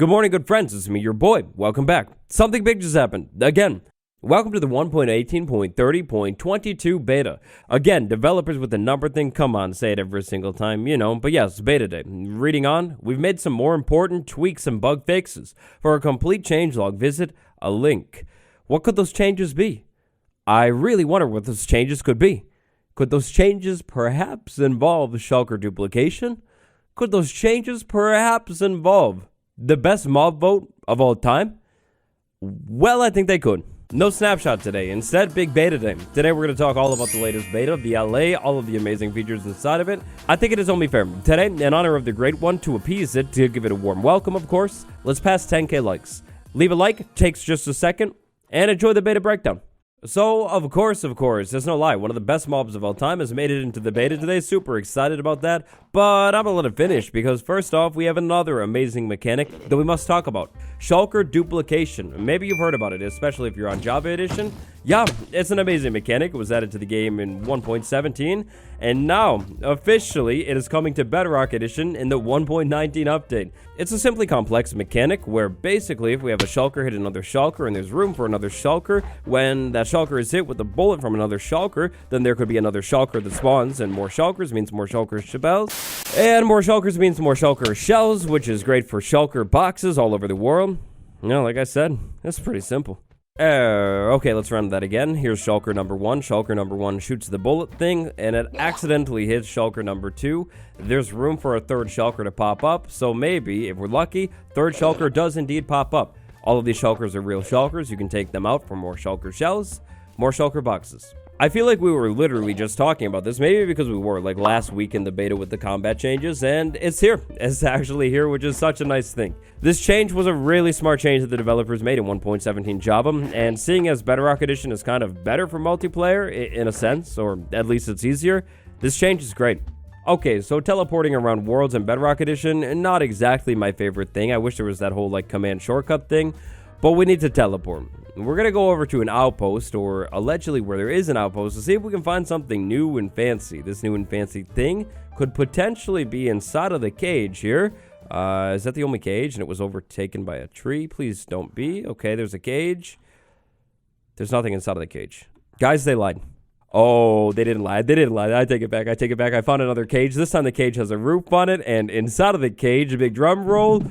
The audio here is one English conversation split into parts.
Good morning, good friends. It's me, your boy. Welcome back. Something big just happened. Again. Welcome to the 1.18.30.22 beta. Again, developers with the number thing, come on, say it every single time, you know. But yes, beta day. Reading on, we've made some more important tweaks and bug fixes. For a complete changelog, visit a link. What could those changes be? I really wonder what those changes could be. Could those changes perhaps involve Shulker duplication? Could those changes perhaps involve the best mob vote of all time? Well, I think they could. No snapshot today. Instead, big beta day. Today, we're going to talk all about the latest beta, the ALLAY, all of the amazing features inside of it. I think it is only fair. Today, in honor of the great one, to appease it, to give it a warm welcome, of course, let's pass 10K likes. Leave a like, takes just a second, and enjoy the beta breakdown. So, of course, there's no lie, one of the best mobs of all time has made it into the beta today. Super excited about that, but I'm gonna let it finish because first off, we have another amazing mechanic that we must talk about. Shulker duplication. Maybe you've heard about it, especially if you're on Java Edition. Yeah, it's an amazing mechanic. It was added to the game in 1.17, and now, officially, it is coming to Bedrock Edition in the 1.19 update. It's a simply complex mechanic where basically if we have a Shulker hit another Shulker and there's room for another Shulker, when that Shulker is hit with a bullet from another Shulker, then there could be another Shulker that spawns, and more Shulkers means more Shulker shells, and more Shulkers means more Shulker shells, which is great for Shulker boxes all over the world. You know, like I said, it's pretty simple. Okay, let's run that again. Here's Shulker number 1. Shulker number 1 shoots the bullet thing, and it accidentally hits Shulker number 2. There's room for a third Shulker to pop up, so maybe, if we're lucky, third Shulker does indeed pop up. All of these Shulkers are real Shulkers. You can take them out for more Shulker shells, more Shulker boxes. I feel like we were literally just talking about this, maybe because we were, like last week in the beta with the combat changes, and it's here. It's actually here, which is such a nice thing. This change was a really smart change that the developers made in 1.17 Java, and seeing as Bedrock Edition is kind of better for multiplayer, in a sense, or at least it's easier, this change is great. Okay, so teleporting around worlds in Bedrock Edition, not exactly my favorite thing. I wish there was that whole, like, command shortcut thing, but we need to teleport. We're going to go over to an outpost, or allegedly where there is an outpost, to see if we can find something new and fancy. This new and fancy thing could potentially be inside of the cage here. Is that the only cage? And it was overtaken by a tree? Please don't be. Okay, there's a cage. There's nothing inside of the cage. Guys, they lied. Oh, they didn't lie. They didn't lie. I take it back. I take it back. I found another cage. This time the cage has a roof on it, and inside of the cage, a big drum roll.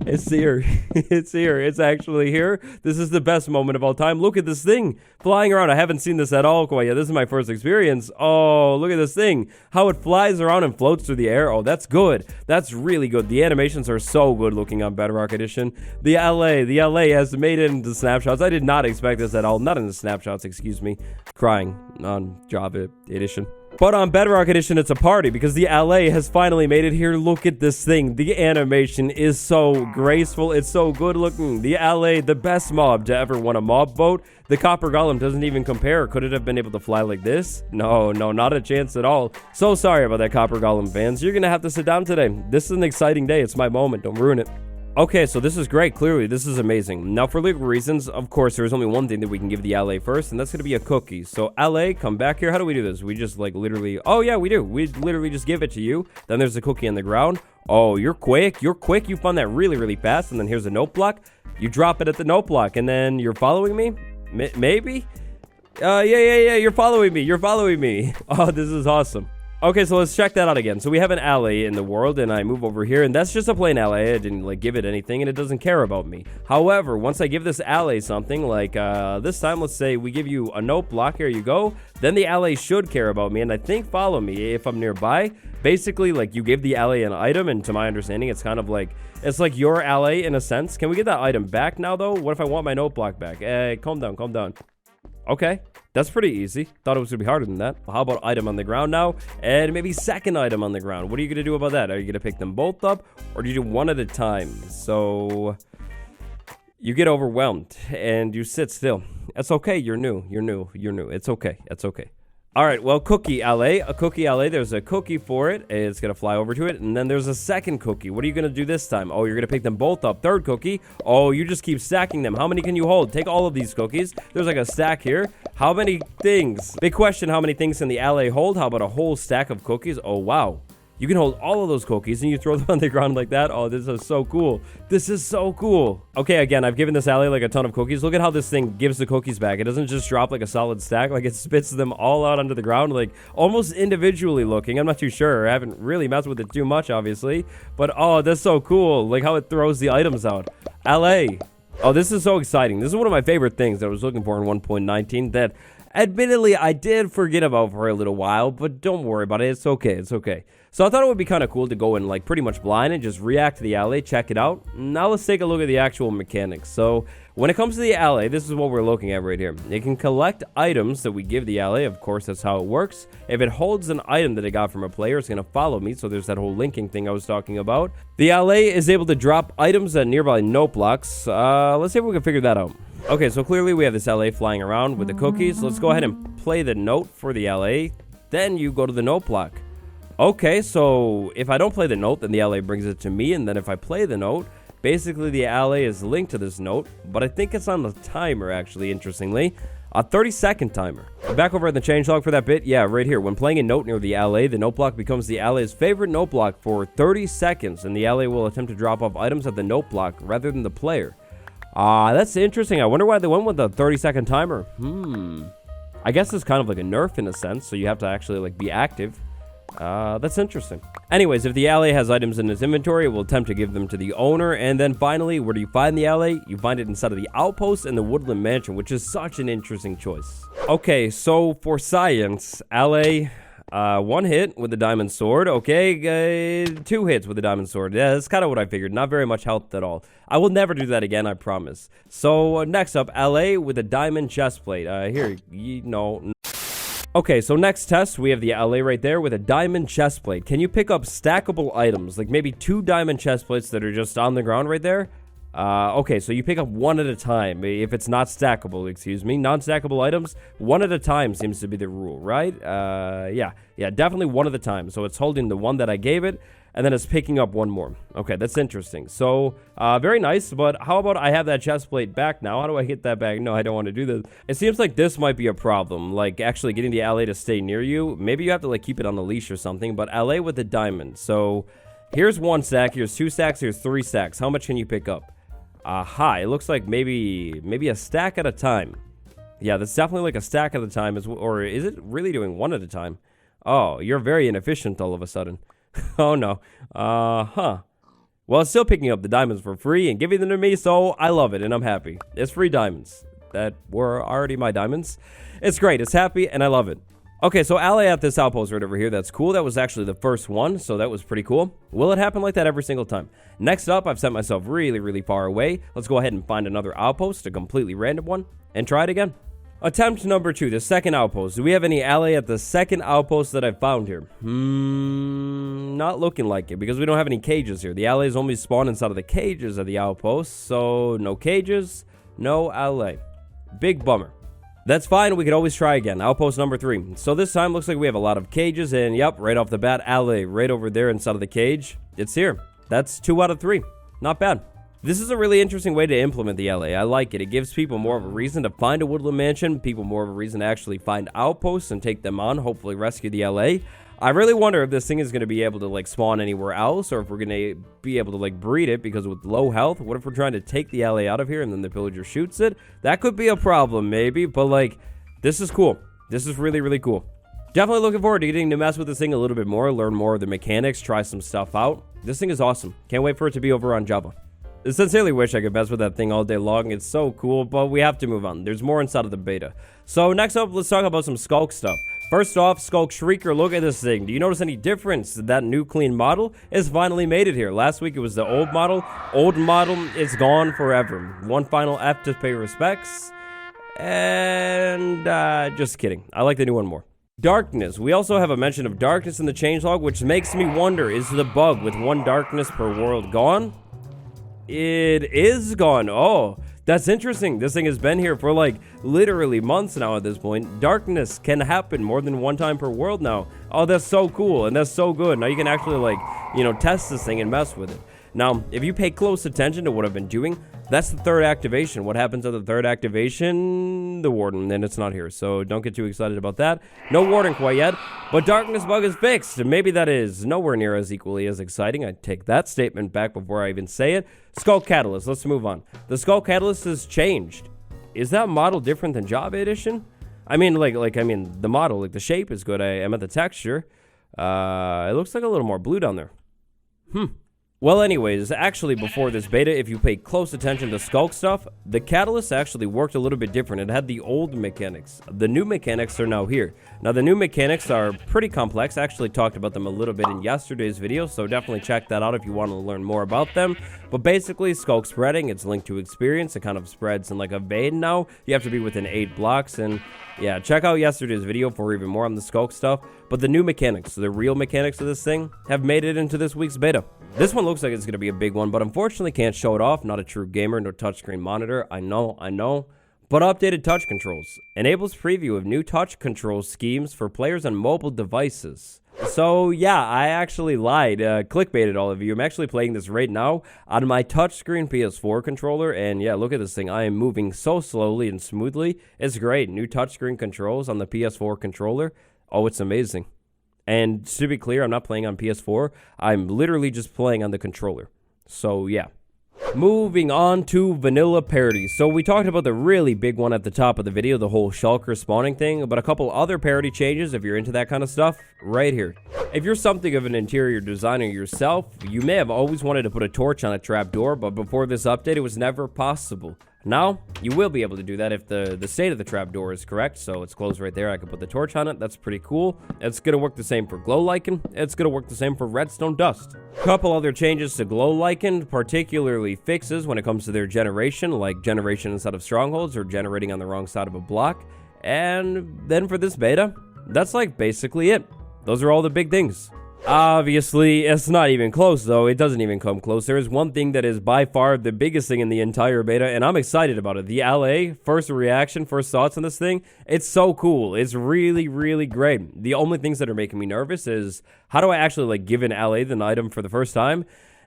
It's here. It's here. It's actually here. This is the best moment of all time. Look at this thing flying around. I haven't seen this at all quite yet. This is my first experience. Oh, look at this thing. How it flies around and floats through the air. Oh, that's good. That's really good. The animations are so good looking on Bedrock Edition. The ALLAY has made it into snapshots. I did not expect this at all. Not in the snapshots, excuse me. Crying on Java Edition. But on Bedrock Edition, it's a party because the ALLAY has finally made it here. Look at this thing. The animation is so graceful. It's so good looking. The ALLAY, the best mob to ever win a mob vote. The Copper Golem doesn't even compare. Could it have been able to fly like this? No, not a chance at all. So sorry about that, Copper Golem fans. You're going to have to sit down today. This is an exciting day. It's my moment. Don't ruin it. Okay, so this is great. Clearly, this is amazing. Now, for legal reasons, of course, there's only one thing that we can give the ALLAY first, and that's going to be a cookie. So, ALLAY, come back here. How do we do this? We just, like, literally... Oh, yeah, we do. We literally just give it to you. Then there's a cookie on the ground. Oh, you're quick. You're quick. You found that really, really fast. And then here's a note block. You drop it at the note block, and then you're following me? Maybe? Yeah. You're following me. You're following me. Oh, this is awesome. Okay, so let's check that out again. So we have an ALLAY in the world, and I move over here, and that's just a plain ALLAY. I didn't, like, give it anything, and it doesn't care about me. However, once I give this ALLAY something, like, this time, let's say we give you a note block, here you go, then the ALLAY should care about me, and I think follow me if I'm nearby. Basically, like, you give the ALLAY an item, and to my understanding, it's kind of like, it's like your ALLAY in a sense. Can we get that item back now, though? What if I want my note block back? Calm down, calm down. Okay, that's pretty easy. Thought it was going to be harder than that. Well, how about item on the ground now? And maybe second item on the ground. What are you going to do about that? Are you going to pick them both up? Or do you do one at a time? So, you get overwhelmed and you sit still. That's okay. You're new. It's okay. It's okay. All right, well, cookie ALLAY. A cookie ALLAY, there's a cookie for it. It's going to fly over to it. And then there's a second cookie. What are you going to do this time? Oh, you're going to pick them both up. Third cookie. Oh, you just keep stacking them. How many can you hold? Take all of these cookies. There's like a stack here. How many things? Big question, how many things can the ALLAY hold? How about a whole stack of cookies? Oh, wow. You can hold all of those cookies and you throw them on the ground like that. Oh, this is so cool. This is so cool. Okay, again, I've given this alley like a ton of cookies. Look at how this thing gives the cookies back. It doesn't just drop like a solid stack. Like it spits them all out onto the ground, like almost individually looking. I'm not too sure. I haven't really messed with it too much, obviously. But oh, that's so cool. Like how it throws the items out. ALLAY. Oh, this is so exciting. This is one of my favorite things that I was looking for in 1.19 that admittedly I did forget about for a little while, but don't worry about it. It's okay. It's okay. So I thought it would be kind of cool to go in like pretty much blind and just react to the ALLAY, check it out. Now let's take a look at the actual mechanics. So when it comes to the ALLAY, this is what we're looking at right here. It can collect items that we give the ALLAY. Of course, that's how it works. If it holds an item that it got from a player, it's going to follow me. So there's that whole linking thing I was talking about. The ALLAY is able to drop items at nearby note blocks. Let's see if we can figure that out. Okay, so clearly we have this ALLAY flying around with the cookies. Let's go ahead and play the note for the ALLAY. Then you go to the note block. Okay, so if I don't play the note, then the ALLAY brings it to me, and then if I play the note, basically the ALLAY is linked to this note, but I think it's on the timer, actually, interestingly. A 30-second timer. Back over in the changelog for that bit, yeah, right here. When playing a note near the ALLAY, the note block becomes the ALLAY's favorite note block for 30 seconds, and the ALLAY will attempt to drop off items at the note block rather than the player. That's interesting. I wonder why they went with a 30-second timer. I guess it's kind of like a nerf in a sense, so you have to actually like be active. That's interesting. Anyways, if the ALLAY has items in its inventory, it will attempt to give them to the owner. And then finally, where do you find the ALLAY? You find it inside of the outpost in the Woodland Mansion, which is such an interesting choice. Okay, so for science, ALLAY, 1 hit with the diamond sword. Okay, 2 hits with the diamond sword. Yeah, that's kind of what I figured. Not very much health at all. I will never do that again, I promise. So next up, ALLAY with a diamond chestplate. Here, no. Okay, so next test, we have the ALLAY right there with a diamond chestplate. Can you pick up stackable items, like maybe 2 diamond chestplates that are just on the ground right there? Okay, so you pick up 1 at a time. If it's not stackable, excuse me. Non-stackable items, 1 at a time seems to be the rule, right? Yeah, definitely 1 at a time. So it's holding the one that I gave it, and then it's picking up 1 more. Okay, that's interesting. So, very nice, but how about I have that chest plate back now? How do I get that back? No, I don't want to do this. It seems like this might be a problem, like actually getting the ALLAY to stay near you. Maybe you have to like keep it on the leash or something, but ALLAY with the diamond. So, here's 1 stack, here's 2 stacks, here's 3 stacks. How much can you pick up? Aha, it looks like maybe a stack at a time. Yeah, that's definitely like a stack at a time, or is it really doing 1 at a time? Oh, you're very inefficient all of a sudden. Oh no. Well, it's still picking up the diamonds for free and giving them to me, so I love it and I'm happy. It's free diamonds that were already my diamonds. It's great, it's happy, and I love it. Okay, so ALLAY at this outpost right over here, that's cool. That was actually the first one, so that was pretty cool. Will it happen like that every single time? Next up, I've set myself really, really far away. Let's go ahead and find another outpost, a completely random one, and try it again. Attempt number 2, the second outpost. Do we have any ALLAY at the second outpost that I found here? Not looking like it, because we don't have any cages here. The ALLAYs only spawn inside of the cages of the outpost, so no cages, no ALLAY. Big bummer. That's fine, we could always try again. Outpost number 3. So this time, looks like we have a lot of cages, and yep, right off the bat, ALLAY, right over there inside of the cage. It's here. That's 2 out of 3. Not bad. This is a really interesting way to implement the ALLAY. I like it. It gives people more of a reason to find a Woodland Mansion, people more of a reason to actually find outposts and take them on, hopefully rescue the ALLAY. I really wonder if this thing is going to be able to like spawn anywhere else, or if we're going to be able to like breed it, because with low health, what if we're trying to take the ALLAY out of here and then the villager shoots it? That could be a problem maybe, but like, this is cool. This is really, really cool. Definitely looking forward to getting to mess with this thing a little bit more, learn more of the mechanics, try some stuff out. This thing is awesome. Can't wait for it to be over on Java. I sincerely wish I could mess with that thing all day long. It's so cool, but we have to move on. There's more inside of the beta. So next up, let's talk about some Sculk stuff. First off, Sculk Shrieker, look at this thing. Do you notice any difference? That new clean model has finally made it here. Last week it was the old model. Old model is gone forever. One final F to pay respects. And just kidding. I like the new one more. Darkness. We also have a mention of darkness in the changelog, which makes me wonder, is the bug with 1 darkness per world gone? It is gone. Oh, that's interesting. This thing has been here for like literally months now at this point. Darkness can happen more than 1 time per world now. Oh, that's so cool and that's so good. Now you can actually like, you know, test this thing and mess with it. Now, if you pay close attention to what I've been doing, that's the third activation. What happens at the third activation? The Warden, and it's not here, so don't get too excited about that. No Warden quite yet, but Darkness Bug is fixed. Maybe that is nowhere near as equally as exciting. I take that statement back before I even say it. Sculk Catalyst, let's move on. The Sculk Catalyst has changed. Is that model different than Java Edition? I mean, the model, like the shape is good. I am at the texture. It looks like a little more blue down there. Well, anyways, actually, before this beta, if you pay close attention to Sculk stuff, the Catalyst actually worked a little bit different. It had the old mechanics. The new mechanics are now here. Now, the new mechanics are pretty complex. I actually talked about them a little bit in yesterday's video, so definitely check that out if you want to learn more about them. But basically, Sculk spreading, it's linked to experience. It kind of spreads in like a vein now. You have to be within 8 blocks, and yeah, check out yesterday's video for even more on the Sculk stuff. But the new mechanics, the real mechanics of this thing, have made it into this week's beta. This one looks like it's going to be a big one, but unfortunately can't show it off. Not a true gamer, no touchscreen monitor. I know. But updated touch controls. Enables preview of new touch control schemes for players on mobile devices. So yeah, I actually lied, clickbaited all of you. I'm actually playing this right now on my touchscreen PS4 controller, and yeah, look at this thing. I am moving so slowly and smoothly. It's great. New touchscreen controls on the PS4 controller. Oh, it's amazing. And to be clear, I'm not playing on PS4. I'm literally just playing on the controller. So yeah. Moving on to vanilla parity. So we talked about the really big one at the top of the video, the whole Shulker spawning thing, but a couple other parity changes if you're into that kind of stuff, right here. If you're something of an interior designer yourself, you may have always wanted to put a torch on a trapdoor, but before this update, it was never possible. Now, you will be able to do that if the state of the trapdoor is correct, so it's closed right there. I can put the torch on it. That's pretty cool. It's going to work the same for glow lichen. It's going to work the same for redstone dust. Couple other changes to glow lichen, particularly fixes when it comes to their generation, like generation instead of strongholds or generating on the wrong side of a block. And then for this beta, that's like basically it. Those are all the big things. Obviously, it's not even close, though. It doesn't even come close. There is one thing that is by far the biggest thing in the entire beta, and I'm excited about it. The ALLAY, first reaction, first thoughts on this thing, it's so cool. It's really, really great. The only things that are making me nervous is, how do I actually, like, give an ALLAY an item for the first time?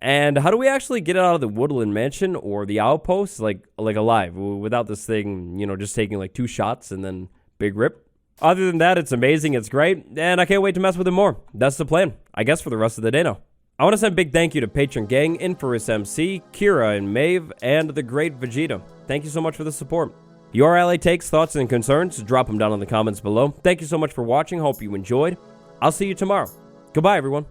And how do we actually get it out of the Woodland Mansion or the outpost, like alive, without this thing, you know, just taking, like, 2 shots and then big rip? Other than that, it's amazing, it's great, and I can't wait to mess with it more. That's the plan, I guess, for the rest of the day now. I want to send a big thank you to Patron Gang, Infamous MC, Kira and Maeve, and the Great Vegeta. Thank you so much for the support. Your ALLAY takes, thoughts, and concerns, drop them down in the comments below. Thank you so much for watching, hope you enjoyed. I'll see you tomorrow. Goodbye, everyone.